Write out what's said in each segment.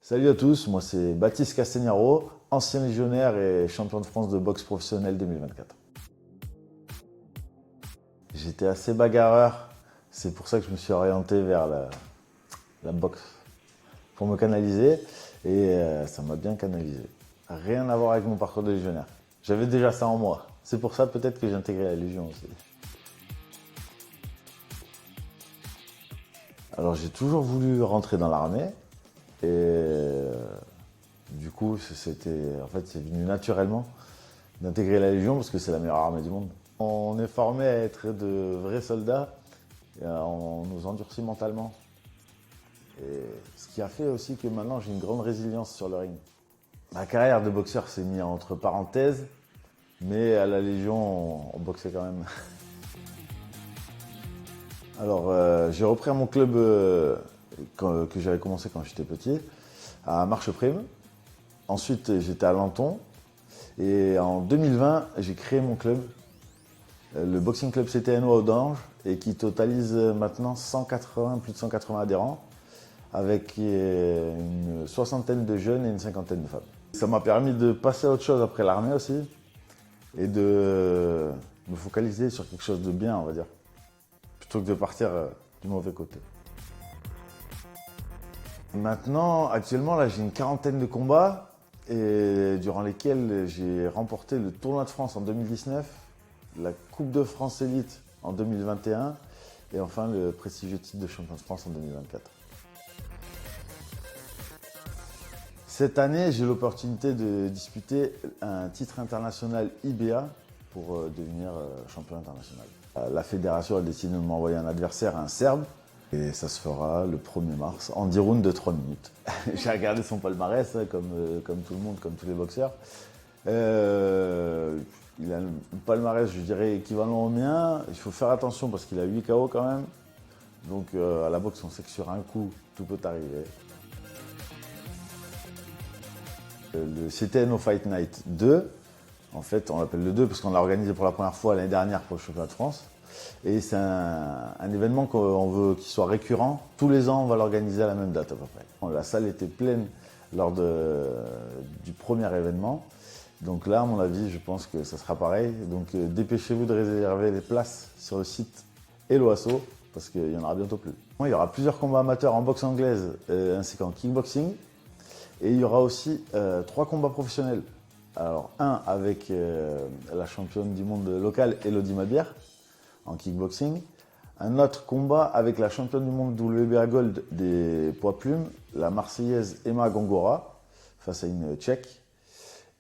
Salut à tous, moi c'est Baptiste Castagnaro, ancien légionnaire et champion de France de boxe professionnelle 2024. J'étais assez bagarreur, c'est pour ça que je me suis orienté vers la boxe pour me canaliser et ça m'a bien canalisé. Rien à voir avec mon parcours de légionnaire. J'avais déjà ça en moi, c'est pour ça peut-être que j'ai intégré la Légion aussi. Alors j'ai toujours voulu rentrer dans l'armée et du coup c'est venu naturellement d'intégrer la Légion parce que c'est la meilleure armée du monde. On est formé à être de vrais soldats et on nous endurcit mentalement. Et ce qui a fait aussi que maintenant j'ai une grande résilience sur le ring. Ma carrière de boxeur s'est mise entre parenthèses, mais à la Légion on boxait quand même. Alors j'ai repris mon club que j'avais commencé quand j'étais petit, à Marcheprime. Ensuite j'étais à Lanton. Et en 2020, j'ai créé mon club, le Boxing Club CTNO à Audange, et qui totalise maintenant plus de 180 adhérents, avec une soixantaine de jeunes et une cinquantaine de femmes. Ça m'a permis de passer à autre chose après l'armée aussi, et de me focaliser sur quelque chose de bien, on va dire, plutôt que de partir du mauvais côté. Maintenant, actuellement, là, j'ai une quarantaine de combats, et durant lesquels j'ai remporté le tournoi de France en 2019, la Coupe de France Élite en 2021 et enfin le prestigieux titre de champion de France en 2024. Cette année, j'ai l'opportunité de disputer un titre international IBA pour devenir champion international. La fédération a décidé de m'envoyer un adversaire, un Serbe, et ça se fera le 1er mars, en 10 rounds de 3 minutes. J'ai regardé son palmarès, comme tout le monde, comme tous les boxeurs. Il a un palmarès, je dirais, équivalent au mien. Il faut faire attention parce qu'il a 8 KO quand même. Donc à la boxe, on sait que sur un coup, tout peut arriver. Le CTNO Fight Night 2, en fait, on l'appelle le 2 parce qu'on l'a organisé pour la première fois l'année dernière pour le championnat de France. Et c'est un événement qu'on veut qu'il soit récurrent. Tous les ans, on va l'organiser à la même date à peu près. La salle était pleine lors du premier événement. Donc là, à mon avis, je pense que ça sera pareil. Donc dépêchez-vous de réserver les places sur le site Eloasso parce qu'il y en aura bientôt plus. Il y aura plusieurs combats amateurs en boxe anglaise ainsi qu'en kickboxing. Et il y aura aussi 3 combats professionnels. Alors un avec la championne du monde locale Elodie Mabière en kickboxing. Un autre combat avec la championne du monde WBA Gold des poids plumes, la Marseillaise Emma Gongora, face à une Tchèque.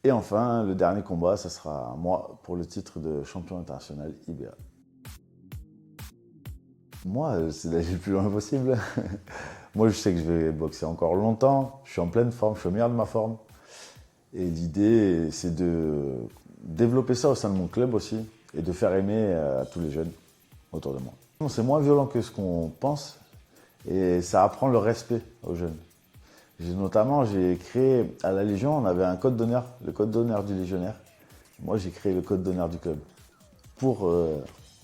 Et enfin, le dernier combat, ça sera moi pour le titre de champion international IBA. Moi, c'est d'aller le plus loin possible. Moi, je sais que je vais boxer encore longtemps. Je suis en pleine forme, je suis au meilleur de ma forme. Et l'idée, c'est de développer ça au sein de mon club aussi et de faire aimer à tous les jeunes autour de moi. C'est moins violent que ce qu'on pense et ça apprend le respect aux jeunes. Notamment, j'ai créé à la Légion, on avait un code d'honneur, le code d'honneur du légionnaire. Moi, j'ai créé le code d'honneur du club pour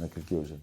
inculquer aux jeunes.